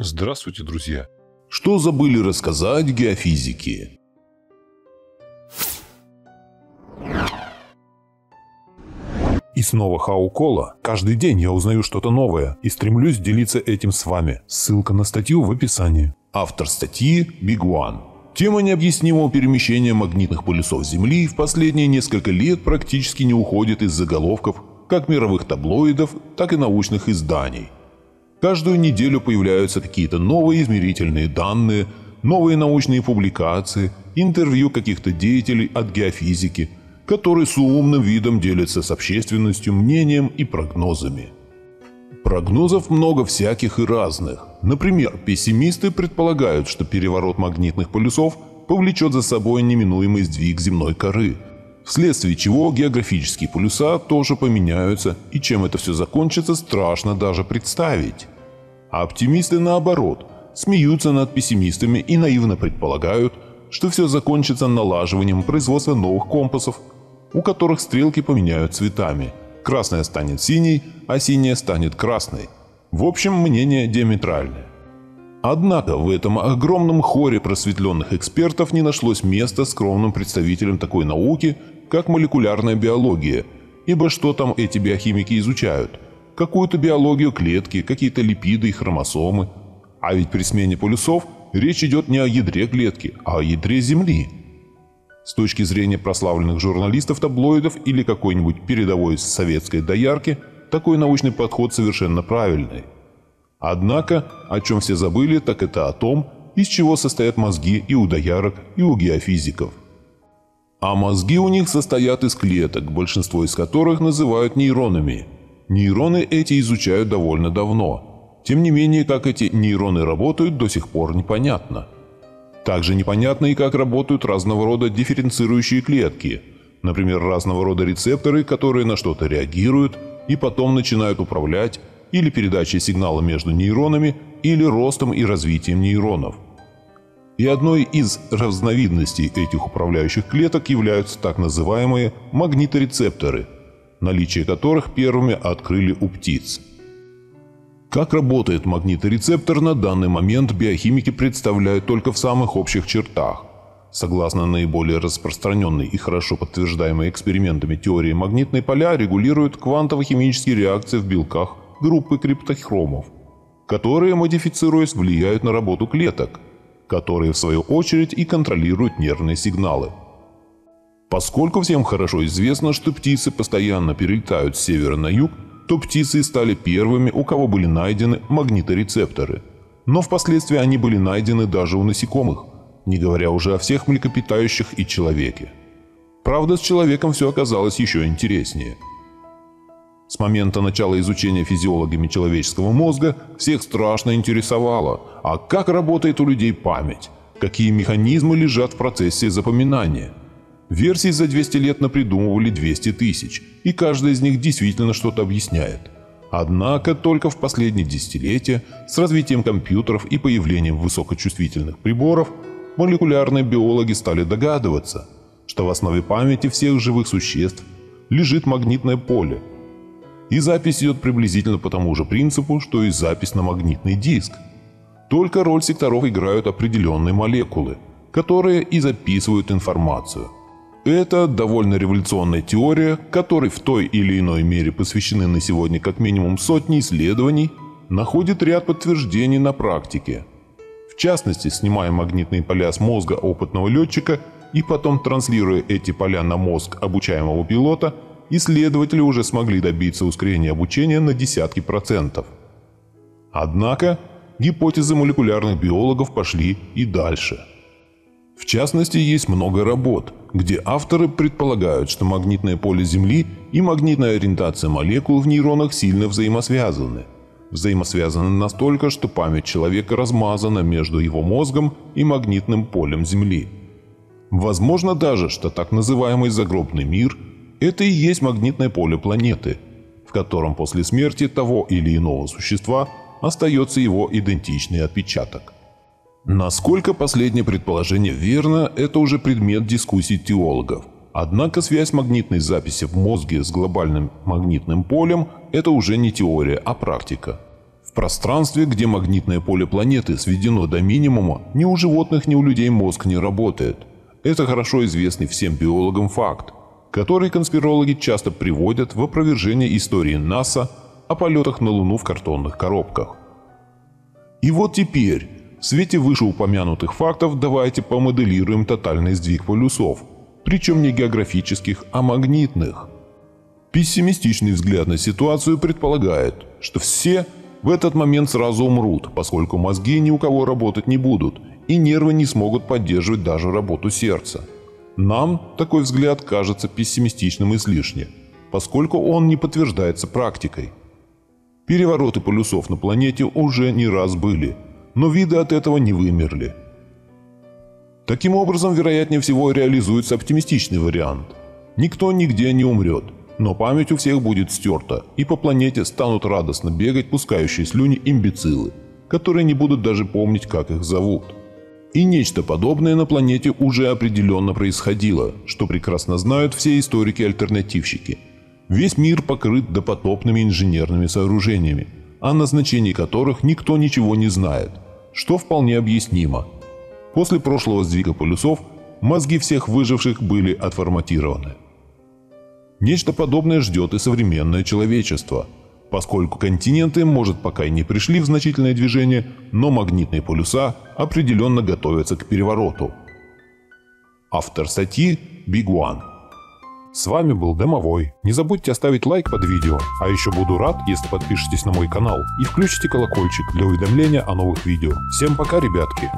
Здравствуйте, друзья! Что забыли рассказать геофизики? И снова Хаукола. Каждый день я узнаю что-то новое и стремлюсь делиться этим с вами. Ссылка на статью в описании. Автор статьи Big One. Тема необъяснимого перемещения магнитных полюсов Земли в последние несколько лет практически не уходит из заголовков как мировых таблоидов, так и научных изданий. Каждую неделю появляются какие-то новые измерительные данные, новые научные публикации, интервью каких-то деятелей от геофизики, которые с умным видом делятся с общественностью мнением и прогнозами. Прогнозов много всяких и разных. Например, пессимисты предполагают, что переворот магнитных полюсов повлечет за собой неминуемый сдвиг земной коры, вследствие чего географические полюса тоже поменяются, и чем это все закончится, страшно даже представить. А оптимисты, наоборот, смеются над пессимистами и наивно предполагают, что все закончится налаживанием производства новых компасов, у которых стрелки поменяют цветами. Красная станет синей, а синяя станет красной. В общем, мнение диаметральное. Однако в этом огромном хоре просветленных экспертов не нашлось места скромным представителям такой науки, как молекулярная биология, ибо что там эти биохимики изучают? Какую-то биологию клетки, какие-то липиды и хромосомы. А ведь при смене полюсов речь идет не о ядре клетки, а о ядре Земли. С точки зрения прославленных журналистов-таблоидов или какой-нибудь передовой советской доярки, такой научный подход совершенно правильный. Однако, о чем все забыли, так это о том, из чего состоят мозги и у доярок, и у геофизиков. А мозги у них состоят из клеток, большинство из которых называют нейронами. Нейроны эти изучают довольно давно. Тем не менее, как эти нейроны работают, до сих пор непонятно. Также непонятно и как работают разного рода дифференцирующие клетки. Например, разного рода рецепторы, которые на что-то реагируют и потом начинают управлять или передачей сигнала между нейронами, или ростом и развитием нейронов. И одной из разновидностей этих управляющих клеток являются так называемые магниторецепторы, наличие которых первыми открыли у птиц. Как работает магниторецептор, на данный момент биохимики представляют только в самых общих чертах. Согласно наиболее распространенной и хорошо подтверждаемой экспериментами теории, магнитные поля регулируют квантово-химические реакции в белках группы криптохромов, которые, модифицируясь, влияют на работу клеток, которые в свою очередь и контролируют нервные сигналы. Поскольку всем хорошо известно, что птицы постоянно перелетают с севера на юг, то птицы стали первыми, у кого были найдены магниторецепторы. Но впоследствии они были найдены даже у насекомых, не говоря уже о всех млекопитающих и человеке. Правда, с человеком все оказалось еще интереснее. С момента начала изучения физиологами человеческого мозга всех страшно интересовало, а как работает у людей память, какие механизмы лежат в процессе запоминания. Версий за 200 лет напридумывали 200 тысяч, и каждая из них действительно что-то объясняет. Однако только в последние десятилетия с развитием компьютеров и появлением высокочувствительных приборов молекулярные биологи стали догадываться, что в основе памяти всех живых существ лежит магнитное поле. И запись идет приблизительно по тому же принципу, что и запись на магнитный диск. Только роль секторов играют определенные молекулы, которые и записывают информацию. Это довольно революционная теория, которой в той или иной мере посвящены на сегодня как минимум сотни исследований, находит ряд подтверждений на практике. В частности, снимая магнитные поля с мозга опытного летчика и потом транслируя эти поля на мозг обучаемого пилота, исследователи уже смогли добиться ускорения обучения на десятки процентов. Однако, гипотезы молекулярных биологов пошли и дальше. В частности, есть много работ, где авторы предполагают, что магнитное поле Земли и магнитная ориентация молекул в нейронах сильно взаимосвязаны. Взаимосвязаны настолько, что память человека размазана между его мозгом и магнитным полем Земли. Возможно даже, что так называемый загробный мир – это и есть магнитное поле планеты, в котором после смерти того или иного существа остается его идентичный отпечаток. Насколько последнее предположение верно, это уже предмет дискуссий теологов. Однако связь магнитной записи в мозге с глобальным магнитным полем – это уже не теория, а практика. В пространстве, где магнитное поле планеты сведено до минимума, ни у животных, ни у людей мозг не работает. Это хорошо известный всем биологам факт, который конспирологи часто приводят в опровержение истории НАСА о полетах на Луну в картонных коробках. И вот теперь, в свете вышеупомянутых фактов, давайте помоделируем тотальный сдвиг полюсов, причем не географических, а магнитных. Пессимистичный взгляд на ситуацию предполагает, что все в этот момент сразу умрут, поскольку мозги ни у кого работать не будут, и нервы не смогут поддерживать даже работу сердца. Нам такой взгляд кажется пессимистичным излишне, поскольку он не подтверждается практикой. Перевороты полюсов на планете уже не раз были, но виды от этого не вымерли. Таким образом, вероятнее всего, реализуется оптимистичный вариант. Никто нигде не умрет, но память у всех будет стерта, и по планете станут радостно бегать пускающие слюни имбецилы, которые не будут даже помнить, как их зовут. И нечто подобное на планете уже определенно происходило, что прекрасно знают все историки-альтернативщики. Весь мир покрыт допотопными инженерными сооружениями, о назначении которых никто ничего не знает, что вполне объяснимо. После прошлого сдвига полюсов мозги всех выживших были отформатированы. Нечто подобное ждет и современное человечество, поскольку континенты, может, пока и не пришли в значительное движение, но магнитные полюса определенно готовятся к перевороту. Автор статьи Big One. С вами был Домовой. Не забудьте оставить лайк под видео, а еще буду рад, если подпишетесь на мой канал и включите колокольчик для уведомления о новых видео. Всем пока, ребятки!